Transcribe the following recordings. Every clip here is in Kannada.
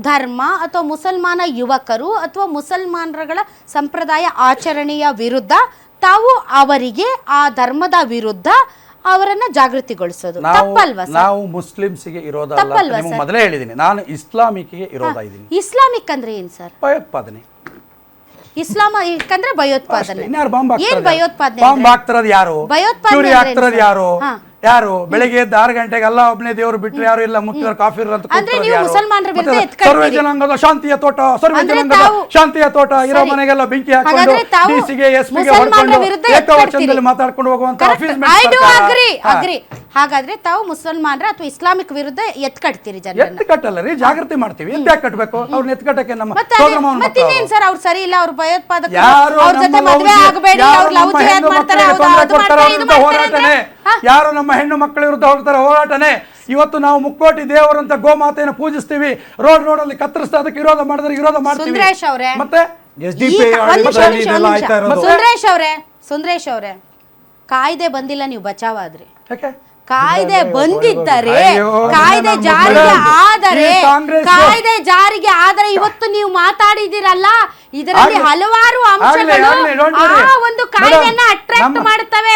ಧರ್ಮ ಅಥವಾ ಮುಸಲ್ಮಾನ ಯುವಕರು ಅಥವಾ ಮುಸಲ್ಮಾನರುಗಳ ಸಂಪ್ರದಾಯ ಆಚರಣೆಯ ವಿರುದ್ಧ ತಾವು ಅವರಿಗೆ ಆ ಧರ್ಮದ ವಿರುದ್ಧ ಅವರನ್ನ ಜಾಗೃತಿಗೊಳಿಸೋದು ತಪ್ಪಲ್ವಾ ಸರ್? ನಾವು ಮುಸ್ಲಿಮ್ಸ್ಗೆ ಇರೋದ ಅಲ್ಲ, ನಿಮಗೆ ಮೊದಲೇ ಹೇಳಿದ್ದೀನಿ. ನಾನು ಇಸ್ಲಾಮಿಕ್ಗೆ ಇರೋದ ಇದ್ದೀನಿ. ಇಸ್ಲಾಮಿಕ್ ಅಂದ್ರೆ ಏನ್ ಸರ್? ಭಯೋತ್ಪಾದನೆ. ಇಸ್ಲಾಮಿಕ್ ಅಂದ್ರೆ ಭಯೋತ್ಪಾದನೆ. ಏನ್ ಭಯೋತ್ಪಾದನೆ? ಬಾಂಬ್ ಹಾಕ್ತಿರೋದು ಯಾರು? ಚೂರಿ ಹಾಕ್ತಿರೋದು ಯಾರು? ಯಾರು? ಬೆಳಿಗ್ಗೆ ಎದ್ದು 6 ಗಂಟೆಗೆ ಅಲ್ಲ ಒಬ್ಬನೇ ದೇವರು ಬಿಟ್ಟರೆ ಯಾರು ಇಲ್ಲ, ಮುಕ್ತಿಯರು ಕಾಫಿರ್ ಅಂತ ಸರ್ವ ಜನಾಂಗದ ಶಾಂತಿಯ ತೋಟ, ಸರ್ವ ಜನಾಂಗದ ಶಾಂತಿಯ ತೋಟ ಇರೋ ಮನೆಗೆಲ್ಲ ಬೆಂಕಿ ಹಾಕೊಂಡು ಡಿಸಿಗೆ ಎಸ್ಪಿಗೆ ಹೊಡ್ಕೊಂಡು ಏಕವಚನದಲ್ಲಿ ಮಾತಾಡ್ಕೊಂಡು ಹೋಗುವಂತ ಹಾಗಾದ್ರೆ ತಾವು ಮುಸಲ್ಮಾನರ ಅಥವಾ ಇಸ್ಲಾಮಿಕ್ ವಿರುದ್ಧ ಎತ್ಕಟ್ತೀರಿ? ಎತ್ತು ಕಟ್ಟಲ್ಲ ರೀ, ಜಾಗೃತಿ ಮಾಡ್ತೀವಿ. ಎತ್ತಾಕ್ ಕಟ್ಟಬೇಕು? ಅವ್ರನ್ನ ಎತ್ಕಟ್ಟಕ್ಕೆ ನಮ್ಮ ಮತ್ತೇನ್ ಸರ್? ಅವ್ರು ಸರಿ ಇಲ್ಲ, ಅವ್ರು ಭಯೋತ್ಪಾದಕರು, ಅವ್ರ ಜೊತೆ ಮದುವೆ ಆಗಬೇಡಿ, ಅವ್ರು ಲವ್ ಜಿಹಾದ್ ಮಾಡ್ತಾರೆ, ಹೋರಾಟನೇ. ಯಾರು ನಮ್ಮ ಹೆಣ್ಣು ಮಕ್ಕಳ ವಿರುದ್ಧ ಹೋಗ್ತಾರೆ ಹೋರಾಟನೇ. ಇವತ್ತು ನಾವು ಮುಕ್ಕೋಟಿ ದೇವರಂತ ಗೋಮಾತೆಯನ್ನು ಪೂಜಿಸ್ತೀವಿ, ರೋಡಲ್ಲಿ ಕತ್ತರಿಸ್ತಾ ಅದಕ್ಕೆ ವಿರೋಧ ಮಾಡಿದ್ರೆ ವಿರೋಧ ಮಾಡ್ತೀವಿ. ಮತ್ತೆ ಸುಂದರೇಶ್ ಅವರೇ, ಕಾಯ್ದೆ ಬಂದಿಲ್ಲ, ನೀವು ಬಚಾವಾದ್ರಿ. ಕಾಯ್ದೆ ಬಂದಿದ್ದರೆ, ಕಾಯ್ದೆ ಜಾರಿಗೆ ಆದರೆ ಇವತ್ತು ನೀವು ಮಾತಾಡಿದಿರಲ್ಲ, ಇದರಲ್ಲಿ ಹಲವಾರು ಅಂಶಗಳು ಆ ಒಂದು ಕಾಯ್ದೆಯನ್ನ ಅಟ್ರಾಕ್ಟ್ ಮಾಡುತ್ತವೆ.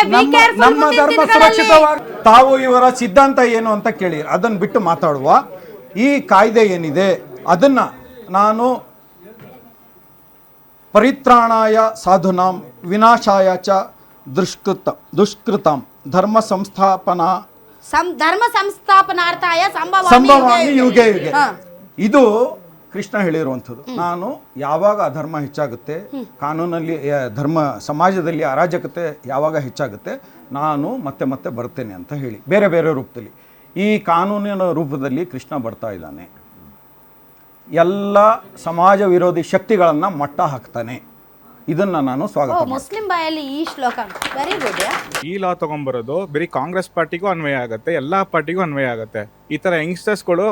ತಾವು ಇವರ ಸಿದ್ಧಾಂತ ಏನು ಅಂತ ಕೇಳಿ ಅದನ್ನ ಬಿಟ್ಟು ಮಾತಾಡುವ. ಈ ಕಾಯ್ದೆ ಏನಿದೆ ಅದನ್ನ ನಾನು ಪರಿತ್ರಾಣಾಯ ಸಾಧುನಾಂ ವಿನಾಶಾಯ ಚ ದುಷ್ಕೃತಂ ಧರ್ಮ ಸಂಸ್ಥಾಪನಾರ್ಥಾಯ ಸಂಭವಾಮಿ ಯುಗೆ ಯುಗೆ. ಇದು ಕೃಷ್ಣ ಹೇಳಿರುವಂಥದ್ದು. ನಾನು ಯಾವಾಗ ಅಧರ್ಮ ಹೆಚ್ಚಾಗುತ್ತೆ, ಕಾನೂನಲ್ಲಿ ಧರ್ಮ ಸಮಾಜದಲ್ಲಿ ಅರಾಜಕತೆ ಯಾವಾಗ ಹೆಚ್ಚಾಗುತ್ತೆ, ನಾನು ಮತ್ತೆ ಮತ್ತೆ ಬರ್ತೇನೆ ಅಂತ ಹೇಳಿ ಬೇರೆ ಬೇರೆ ರೂಪದಲ್ಲಿ. ಈ ಕಾನೂನಿನ ರೂಪದಲ್ಲಿ ಕೃಷ್ಣ ಬರ್ತಾ ಇದ್ದಾನೆ, ಎಲ್ಲ ಸಮಾಜ ವಿರೋಧಿ ಶಕ್ತಿಗಳನ್ನು ಮಟ್ಟ ಹಾಕ್ತಾನೆ. ಇದನ್ನ ನಾನು ಸ್ವಾಗತ. ಮುಸ್ಲಿಂ ಬಾಯಲ್ಲಿ ಈ ಶ್ಲೋಕ ವೆರಿ ಗುಡ್. ಈ ಲಾ ತಗೊಂಡ್ಬರೋದು ಬರೀ ಕಾಂಗ್ರೆಸ್ ಪಾರ್ಟಿಗೂ ಅನ್ವಯ ಆಗುತ್ತೆ, ಎಲ್ಲಾ ಪಾರ್ಟಿಗೂ ಅನ್ವಯ ಆಗುತ್ತೆ. ಈ ತರ ಯಂಗ್ಸ್ಟರ್ಸ್ಗಳು,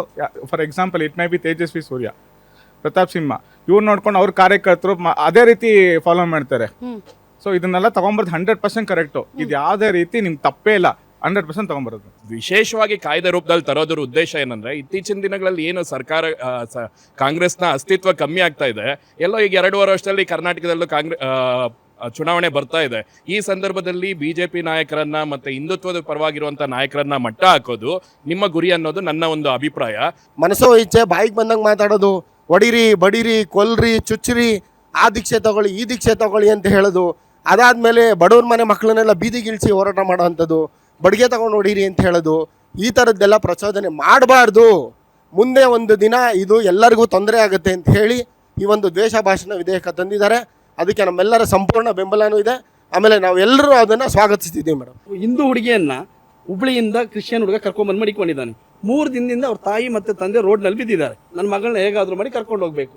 for example it may be Tejasvi Surya, Pratap Simha, ಇವ್ರು ನೋಡ್ಕೊಂಡು ಅವ್ರ ಕಾರ್ಯಕರ್ತರು ಅದೇ ರೀತಿ ಫಾಲೋ ಮಾಡ್ತಾರೆ. ಸೊ ಇದನ್ನೆಲ್ಲ ತಗೊಂಬರೋದು 100% ಕರೆಕ್ಟು. ಇದು ಯಾವುದೇ ರೀತಿ ನಿಮ್ಗೆ ತಪ್ಪೇ ಇಲ್ಲ, 100% ತಗೊಂಬರೋದು. ವಿಶೇಷವಾಗಿ ಕಾಯ್ದೆ ರೂಪದಲ್ಲಿ ತರೋದ್ರ ಉದ್ದೇಶ ಏನಂದ್ರೆ, ಇತ್ತೀಚಿನ ದಿನಗಳಲ್ಲಿ ಏನು ಸರ್ಕಾರ ಕಾಂಗ್ರೆಸ್ನ ಅಸ್ತಿತ್ವ ಕಮ್ಮಿ ಆಗ್ತಾ ಇದೆ, ಎಲ್ಲೋ ಈಗ 2.5 ವರ್ಷದಲ್ಲಿ ಕರ್ನಾಟಕದಲ್ಲೂ ಚುನಾವಣೆ ಬರ್ತಾ ಇದೆ. ಈ ಸಂದರ್ಭದಲ್ಲಿ ಬಿಜೆಪಿ ನಾಯಕರನ್ನ ಮತ್ತೆ ಹಿಂದುತ್ವದ ಪರವಾಗಿರುವಂತ ನಾಯಕರನ್ನ ಮಟ್ಟ ಹಾಕೋದು ನಿಮ್ಮ ಗುರಿ ಅನ್ನೋದು ನನ್ನ ಒಂದು ಅಭಿಪ್ರಾಯ. ಮನಸ್ಸೋ ಇಚ್ಛೆ ಬಾಯಿಗೆ ಬಂದಂಗೆ ಮಾತಾಡೋದು, ಹೊಡಿರಿ ಬಡಿರಿ ಕೊಲ್ರಿ ಚುಚ್ಚಿರಿ, ಆ ದೀಕ್ಷೆ ತಗೊಳ್ಳಿ ಈ ದೀಕ್ಷೆ ತಗೊಳ್ಳಿ ಅಂತ ಹೇಳೋದು, ಅದಾದ್ಮೇಲೆ ಬಡವ್ರ ಮನೆ ಮಕ್ಕಳನ್ನೆಲ್ಲ ಬೀದಿಗಿಳಿಸಿ ಹೋರಾಟ ಮಾಡೋವಂಥದ್ದು, ಬಡಿಗೆ ತಗೊಂಡು ಹೊಡೀರಿ ಅಂತ ಹೇಳೋದು, ಈ ಥರದ್ದೆಲ್ಲ ಪ್ರಚೋದನೆ ಮಾಡಬಾರ್ದು. ಮುಂದೆ ಒಂದು ದಿನ ಇದು ಎಲ್ಲರಿಗೂ ತೊಂದರೆ ಆಗುತ್ತೆ ಅಂತ ಹೇಳಿ ಈ ಒಂದು ದ್ವೇಷ ಭಾಷಣ ವಿಧೇಯಕ ತಂದಿದ್ದಾರೆ. ಅದಕ್ಕೆ ನಮ್ಮೆಲ್ಲರ ಸಂಪೂರ್ಣ ಬೆಂಬಲನೂ ಇದೆ. ಆಮೇಲೆ ನಾವೆಲ್ಲರೂ ಅದನ್ನು ಸ್ವಾಗತಿಸ್ತಿದ್ದೀವಿ ಮೇಡಮ್. ಹಿಂದೂ ಹುಡುಗಿಯನ್ನ ಹುಬ್ಳಿಯಿಂದ ಕ್ರಿಶ್ಚಿಯನ್ ಹುಡುಗ ಕರ್ಕೊಂಡ್ಬಂದು ಮಡಿಕೊಂಡಿದ್ದಾನೆ. 3 ದಿನದಿಂದ ಅವ್ರ ತಾಯಿ ಮತ್ತು ತಂದೆ ರೋಡ್ನಲ್ಲಿ ಬಿದ್ದಿದ್ದಾರೆ. ನನ್ನ ಮಗಳನ್ನ ಹೇಗಾದರೂ ಮಾಡಿ ಕರ್ಕೊಂಡು ಹೋಗ್ಬೇಕು.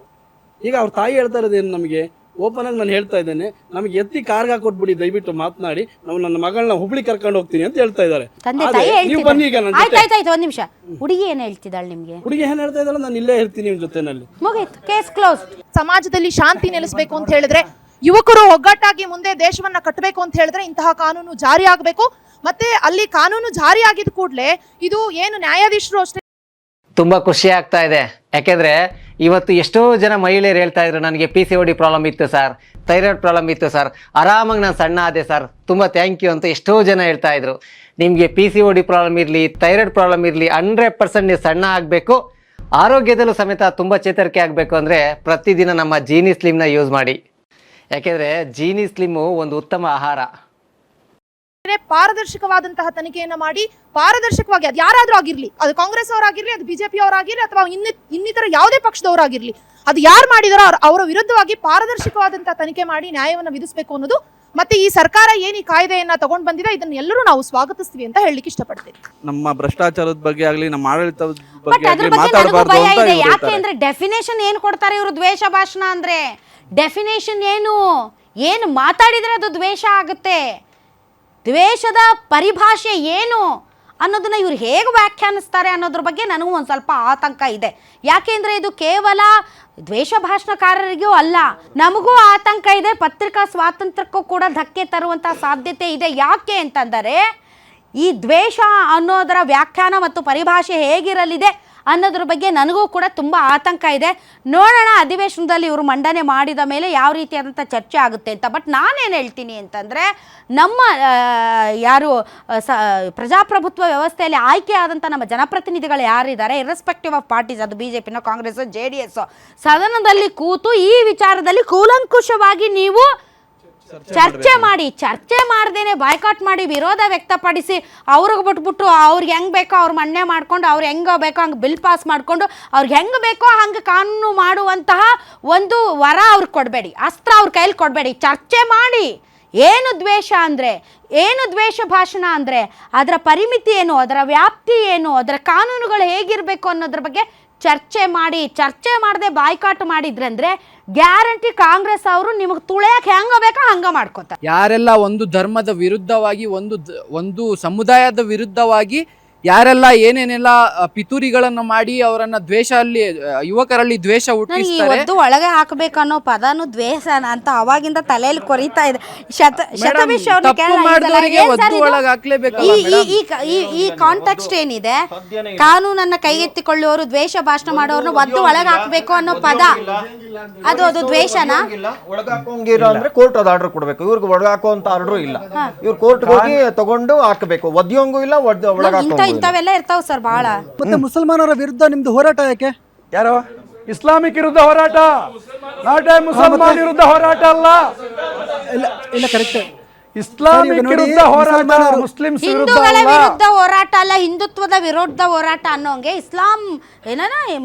ಈಗ ಅವ್ರ ತಾಯಿ ಹೇಳ್ತಾ ಇರೋದೇನು, ನಮಗೆ ಓಪನ್ ಆಗಿ ನಾನು ಹೇಳ್ತಾ ಇದ್ದೇನೆ, ನಮಗೆ ಎತ್ತಿ ಕಾರ್ಗೆ ಹಾಕೊಟ್ಬಿಡಿ, ದಯವಿಟ್ಟು ಮಾತನಾಡಿ, ನಾವು ನನ್ನ ಮಗಳನ್ನ ಹುಬ್ಳಿ ಕರ್ಕೊಂಡು ಹೋಗ್ತೀನಿ ಅಂತ ಹೇಳ್ತಾ ಇದ್ದಾರೆ. ನೀವು ಬನ್ನಿ ಈಗ ನನ್ನ ಜೊತೆ. ಒಂದ್ ನಿಮಿಷ, ಹುಡುಗಿ ಏನ್ ಹೇಳ್ತಿದ್ದಾಳೆ ನಿಮ್ಗೆ? ಹುಡುಗಿ ಏನ್ ಹೇಳ್ತಾ ಇದ್ದಾಳೆ, ನಾನು ಇಲ್ಲೇ ಇರ್ತೀನಿ ನಿಮ್ಮ ಜೊತೆನಲ್ಲಿ. ಮುಗೀತು, ಕೇಸ್ ಕ್ಲೋಸ್. ಸಮಾಜದಲ್ಲಿ ಶಾಂತಿ ನೆಲೆಸಬೇಕು ಅಂತ ಹೇಳಿದ್ರೆ, ಯುವಕರು ಒಗ್ಗಟ್ಟಾಗಿ ಮುಂದೆ ದೇಶವನ್ನ ಕಟ್ಟಬೇಕು ಅಂತ ಹೇಳಿದ್ರೆ ಇಂತಹ ಕಾನೂನು ಜಾರಿ ಆಗಬೇಕು. ಮತ್ತೆ ಅಲ್ಲಿ ಕಾನೂನು ಜಾರಿ ಆಗಿದ ಕೂಡಲೇ ಇದು ಏನು ನ್ಯಾಯಾಧೀಶರು ಅಷ್ಟೇ. ತುಂಬಾ ಖುಷಿ ಆಗ್ತಾ ಇದೆ, ಯಾಕೆಂದ್ರೆ ಇವತ್ತು ಎಷ್ಟೋ ಜನ ಮಹಿಳೆಯರು ಹೇಳ್ತಾ ಇದ್ರು, ನನಗೆ PCOD ಪ್ರಾಬ್ಲಮ್ ಇತ್ತು ಸರ್, ಥೈರಾಯ್ಡ್ ಪ್ರಾಬ್ಲಮ್ ಇತ್ತು ಸರ್, ಆರಾಮಾಗಿ ನಾನು ಸಣ್ಣ ಆದೆ ಸರ್, ತುಂಬ ಥ್ಯಾಂಕ್ ಯು ಅಂತ ಎಷ್ಟೋ ಜನ ಹೇಳ್ತಾ ಇದ್ರು. ನಿಮಗೆ PCOD ಪ್ರಾಬ್ಲಮ್ ಇರಲಿ, ಥೈರಾಯ್ಡ್ ಪ್ರಾಬ್ಲಮ್ ಇರಲಿ, 100% ನೀವು ಸಣ್ಣ ಆಗಬೇಕು, ಆರೋಗ್ಯದಲ್ಲೂ ಸಮೇತ ತುಂಬ ಚೇತರಿಕೆ ಆಗಬೇಕು ಅಂದರೆ ಪ್ರತಿದಿನ ನಮ್ಮ ಜೀನಿ ಸ್ಲಿಮ್ನ ಯೂಸ್ ಮಾಡಿ. ಯಾಕೆಂದರೆ ಜೀನಿ ಸ್ಲಿಮ್ಮು ಒಂದು ಉತ್ತಮ ಆಹಾರ. ಪಾರದರ್ಶಕವಾದಂತಹ ತನಿಖೆಯನ್ನ ಮಾಡಿ, ಪಾರದರ್ಶಕವಾಗಿ ಅದು ಯಾರಾದ್ರೂ ಆಗಿರ್ಲಿ, ಅದು ಕಾಂಗ್ರೆಸ್ ಅವರಾಗಿರ್ಲಿ, ಅದು ಬಿಜೆಪಿ ಅವರಾಗಿರ್ಲಿ, ಅಥವಾ ಇನ್ನಿತರ ಯಾವುದೇ ಪಕ್ಷದವರಾಗಿರ್ಲಿ, ಅದು ಯಾರು ಮಾಡಿದಾರೋ ಅವರ ವಿರುದ್ಧವಾಗಿ ಪಾರದರ್ಶಕವಾದಂತಹ ತನಿಖೆ ಮಾಡಿ ನ್ಯಾಯವನ್ನು ವಿಧಿಸಬೇಕು ಅನ್ನೋದು. ಮತ್ತೆ ಈ ಸರ್ಕಾರ ಏನು ಈ ಕಾಯ್ದೆಯನ್ನ ತಗೊಂಡ್ ಬಂದಿದೆ, ಇದನ್ನ ಎಲ್ಲರೂ ನಾವು ಸ್ವಾಗತಿಸ್ತೀವಿ ಅಂತ ಹೇಳಲಿಕ್ಕೆ ಇಷ್ಟಪಡ್ತೀನಿ. ನಮ್ಮ ಭ್ರಷ್ಟಾಚಾರದ ಬಗ್ಗೆ ಆಗಲಿ, ನಮ್ಮ ಆಡಳಿತದ ಬಗ್ಗೆ ಯಾಕೆ ಅಂದ್ರೆ ಡೆಫಿನೇಷನ್ ಏನು ಕೊಡ್ತಾರೆ ಇವರು? ದ್ವೇಷ ಭಾಷಣ ಅಂದ್ರೆ ಡೆಫಿನೇಷನ್ ಏನು ಮಾತಾಡಿದ್ರೆ ಅದು ದ್ವೇಷ ಆಗುತ್ತೆ. ದ್ವೇಷದ ಪರಿಭಾಷೆ ಏನು ಅನ್ನೋದನ್ನ ಇವ್ರು ಹೇಗೆ ವ್ಯಾಖ್ಯಾನಿಸ್ತಾರೆ ಅನ್ನೋದ್ರ ಬಗ್ಗೆ ನನಗೂ ಒಂದು ಸ್ವಲ್ಪ ಆತಂಕ ಇದೆ. ಯಾಕೆಂದರೆ ಇದು ಕೇವಲ ದ್ವೇಷ ಭಾಷಣಕಾರರಿಗೂ ಅಲ್ಲ, ನಮಗೂ ಆತಂಕ ಇದೆ. ಪತ್ರಿಕಾ ಸ್ವಾತಂತ್ರ್ಯಕ್ಕೂ ಕೂಡ ಧಕ್ಕೆ ತರುವಂಥ ಸಾಧ್ಯತೆ ಇದೆ. ಯಾಕೆ ಅಂತಂದರೆ ಈ ದ್ವೇಷ ಅನ್ನೋದರ ವ್ಯಾಖ್ಯಾನ ಮತ್ತು ಪರಿಭಾಷೆ ಹೇಗಿರಲಿದೆ ಅನ್ನೋದ್ರ ಬಗ್ಗೆ ನನಗೂ ಕೂಡ ತುಂಬ ಆತಂಕ ಇದೆ. ನೋಡೋಣ ಅಧಿವೇಶನದಲ್ಲಿ ಇವರು ಮಂಡನೆ ಮಾಡಿದ ಮೇಲೆ ಯಾವ ರೀತಿಯಾದಂಥ ಚರ್ಚೆ ಆಗುತ್ತೆ ಅಂತ. ಬಟ್ ನಾನೇನು ಹೇಳ್ತೀನಿ ಅಂತಂದರೆ, ನಮ್ಮ ಯಾರು ಪ್ರಜಾಪ್ರಭುತ್ವ ವ್ಯವಸ್ಥೆಯಲ್ಲಿ ಆಯ್ಕೆ ಆದಂಥ ನಮ್ಮ ಜನಪ್ರತಿನಿಧಿಗಳು ಯಾರಿದ್ದಾರೆ, ಇರ್ರೆಸ್ಪೆಕ್ಟಿವ್ ಆಫ್ ಪಾರ್ಟೀಸ್, ಅದು BJP, ಕಾಂಗ್ರೆಸ್, JDS, ಸದನದಲ್ಲಿ ಕೂತು ಈ ವಿಚಾರದಲ್ಲಿ ಕೂಲಂಕುಷವಾಗಿ ನೀವು ಚರ್ಚೆ ಮಾಡಿ, ಚರ್ಚೆ ಮಾಡ್ದೇನೆ ಬಾಯ್ಕಾಟ್ ಮಾಡಿ, ವಿರೋಧ ವ್ಯಕ್ತಪಡಿಸಿ, ಅವ್ರಿಗೆ ಬಿಟ್ಬಿಟ್ಟು ಅವ್ರಿಗೆ ಹೆಂಗೆ ಬೇಕೋ ಅವ್ರು ಮಣ್ಣೆ ಮಾಡ್ಕೊಂಡು, ಅವ್ರು ಹೆಂಗೆ ಬೇಕೋ ಹಂಗೆ ಬಿಲ್ ಪಾಸ್ ಮಾಡಿಕೊಂಡು, ಅವ್ರಿಗೆ ಹೆಂಗೆ ಬೇಕೋ ಹಂಗೆ ಕಾನೂನು ಮಾಡುವಂತಹ ಒಂದು ವರ ಅವ್ರಿಗೆ ಕೊಡಬೇಡಿ, ಅಸ್ತ್ರ ಅವ್ರ ಕೈಲಿ ಕೊಡಬೇಡಿ. ಚರ್ಚೆ ಮಾಡಿ. ಏನು ದ್ವೇಷ ಅಂದರೆ, ಏನು ದ್ವೇಷ ಭಾಷಣ ಅಂದರೆ, ಅದರ ಪರಿಮಿತಿ ಏನು, ಅದರ ವ್ಯಾಪ್ತಿ ಏನು, ಅದರ ಕಾನೂನುಗಳು ಹೇಗಿರಬೇಕು ಅನ್ನೋದ್ರ ಬಗ್ಗೆ ಚರ್ಚೆ ಮಾಡಿ. ಚರ್ಚೆ ಮಾಡದೆ ಬಾಯ್ಕಾಟ್ ಮಾಡಿದ್ರಂದ್ರೆ ಗ್ಯಾರಂಟಿ ಕಾಂಗ್ರೆಸ್ ಅವರು ನಿಮಗೆ ತುಳಿಯಕ್ಕೆ ಹೆಂಗ ಬೇಕೋ ಹಂಗ ಮಾಡ್ಕೋತಾರೆ. ಯಾರೆಲ್ಲ ಒಂದು ಧರ್ಮದ ವಿರುದ್ಧವಾಗಿ, ಒಂದು ಸಮುದಾಯದ ವಿರುದ್ಧವಾಗಿ ಯಾರೆಲ್ಲ ಏನೇನೆಲ್ಲ ಪಿತೂರಿಗಳನ್ನು ಮಾಡಿ ಅವರನ್ನ ಯುವಕರಲ್ಲಿ ದ್ವೇಷ ಹುಟ್ಟಿಸ್ತಾರೆ. ಒಳಗೆ ಹಾಕಬೇಕು ಅನ್ನೋ ಪದನು ದ್ವೇಷನ ಅಂತ ಅವಾಗಿಂದ ತಲೆಯಲ್ಲಿ ಕೊರಿತಾ ಇದೆ. ಈ ಕಾಂಟೆಕ್ಸ್ಟ್ ಏನಿದೆ, ಕಾನೂನನ್ನ ಕೈಗೆತ್ತಿಕೊಳ್ಳುವವರು, ದ್ವೇಷ ಭಾಷಣ ಮಾಡೋರ್ನ ಒದ್ದು ಒಳಗೆ ಹಾಕಬೇಕು ಅನ್ನೋ ಪದ, ಅದು ದ್ವೇಷನ. ಒಳಗಾಕೋಂಗಿಲ್ಲ ಅಂದ್ರೆ ಕೋರ್ಟ್ ಅದು ಆರ್ಡರ್ ಕೊಡ್ಬೇಕು. ಇವ್ರಿಗೆ ಒಳಗಾಕುವಂತ ಆರ್ಡರ್ ಇಲ್ಲ, ಇವ್ರು ಕೋರ್ಟ್ ಹೋಗಿ ತಗೊಂಡು ಹಾಕಬೇಕು. ಒದ್ಯೋಂಗೂ ಇಲ್ಲ, ಒಳಗಾಕೋ ಇಂಥವೆಲ್ಲ ಇರ್ತಾವ ಸರ್ ಬಹಳ. ಮತ್ತೆ ಮುಸಲ್ಮಾನರ ವಿರುದ್ಧ ನಿಮ್ದು ಹೋರಾಟ ಯಾಕೆ? ಯಾರು ಇಸ್ಲಾಮಿಕ್ ವಿರುದ್ಧ ಹೋರಾಟ, ನಾಟ್ ಮುಸಲ್ಮಾನ್ ವಿರುದ್ಧ ಹೋರಾಟ ಅಲ್ಲ. ಇಲ್ಲ ಕರೆಕ್ಟ್. ಇಸ್ಲಾಮಿಕ್ ವಿರುದ್ಧ ಹೋರಾಟ, ಮುಸ್ಲಿಮ್ಸ್ ಹಿಂದೂಗಳ ವಿರುದ್ಧ ಹೋರಾಟ ಅಲ್ಲ, ಹಿಂದುತ್ವದ ವಿರುದ್ಧ ಹೋರಾಟ ಅನ್ನೋಂಗೆ ಇಸ್ಲಾಂ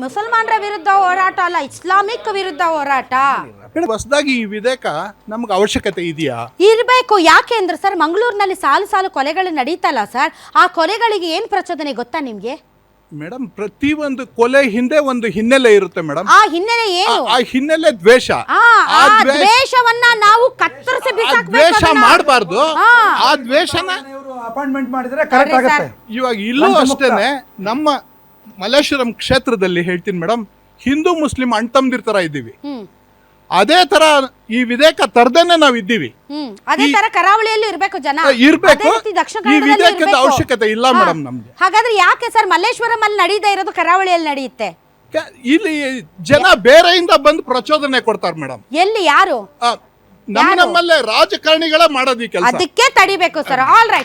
ಮುಸಲ್ಮಾನರ ವಿರುದ್ಧ ಹೋರಾಟ ಅಲ್ಲ, ಇಸ್ಲಾಮಿಕ್ ವಿರುದ್ಧ ಹೋರಾಟ. ಹೊಸದಾಗಿ ಈ ವಿಧೇಯಕ ನಮ್ಗೆ ಅವಶ್ಯಕತೆ ಇದೆಯಾ? ಇರಬೇಕು. ಯಾಕೆ ಅಂದ್ರೆ ಸರ್, ಮಂಗಳೂರಿನಲ್ಲಿ ಸಾಲು ಕೊಲೆಗಳು ನಡೀತಲ್ಲ ಸರ್, ಆ ಕೊಲೆಗಳಿಗೆ ಏನ್ ಪ್ರಚೋದನೆ ಗೊತ್ತಾ ನಿಮ್ಗೆ? ಮೇಡಮ್, ಪ್ರತಿ ಒಂದು ಕೊಲೆ ಹಿಂದೆ ಒಂದು ಹಿನ್ನೆಲೆ ಇರುತ್ತೆ ಮೇಡಮ್. ಆ ಹಿನ್ನೆಲೆ ಏನು? ಆ ಹಿನ್ನೆಲೆ ದ್ವೇಷ. ಆ ದ್ವೇಷವನ್ನ ನಾವು ಕತ್ತರಿಸಿ ಬಿಸಾಕಬೇಕು. ದ್ವೇಷ ಮಾಡಬಾರ್ದು. ಆ ದ್ವೇಷನ ಅಪಾಯಿಂಟ್ಮೆಂಟ್ ಮಾಡಿದ್ರೆ ಕರೆಕ್ಟ್ ಆಗುತ್ತೆ. ಇವಾಗ ಇಲ್ಲೂ ಅಷ್ಟೇನೆ, ನಮ್ಮ ಮಲ್ಲೇಶ್ವರಂ ಕ್ಷೇತ್ರದಲ್ಲಿ ಹೇಳ್ತೀನಿ ಮೇಡಮ್, ಹಿಂದೂ ಮುಸ್ಲಿಂ ಅಣ್ತಂದಿರ್ ತರ ಇದ್ದೀವಿ. ಅದೇ ತರ ಈ ವಿಧೇಯಕ ತರದೇನೆ ನಾವ್ ಇದ್ದೀವಿ. ಅದೇ ತರ ಕರಾವಳಿಯಲ್ಲೂ ಇರಬೇಕು ಜನ, ಇರ್ಬೇಕು. ದಕ್ಷಿಣ ಈ ವಿಧೇಯಕದ ಅವಶ್ಯಕತೆ ಇಲ್ಲ ಮೇಡಮ್ ನಮ್ಗೆ. ಹಾಗಾದ್ರೆ ಯಾಕೆ ಸರ್ ಮಲ್ಲೇಶ್ವರಂ ಅಲ್ಲಿ ನಡೀತಾ ಇರೋದು ಕರಾವಳಿಯಲ್ಲಿ ನಡೆಯುತ್ತೆ? ಇಲ್ಲಿ ಜನ ಬೇರೆಯಿಂದ ಬಂದು ಪ್ರಚೋದನೆ ಕೊಡ್ತಾರೆ ಮೇಡಮ್. ಎಲ್ಲಿ ಯಾರು? ನಮ್ಮಲ್ಲೇ ರಾಜಕಾರಣಿಗಳೇ ಮಾಡೋದು ಈ ಕೆಲಸ. ಅದಕ್ಕೆ ತಡಿಬೇಕು ಸರ್. All right.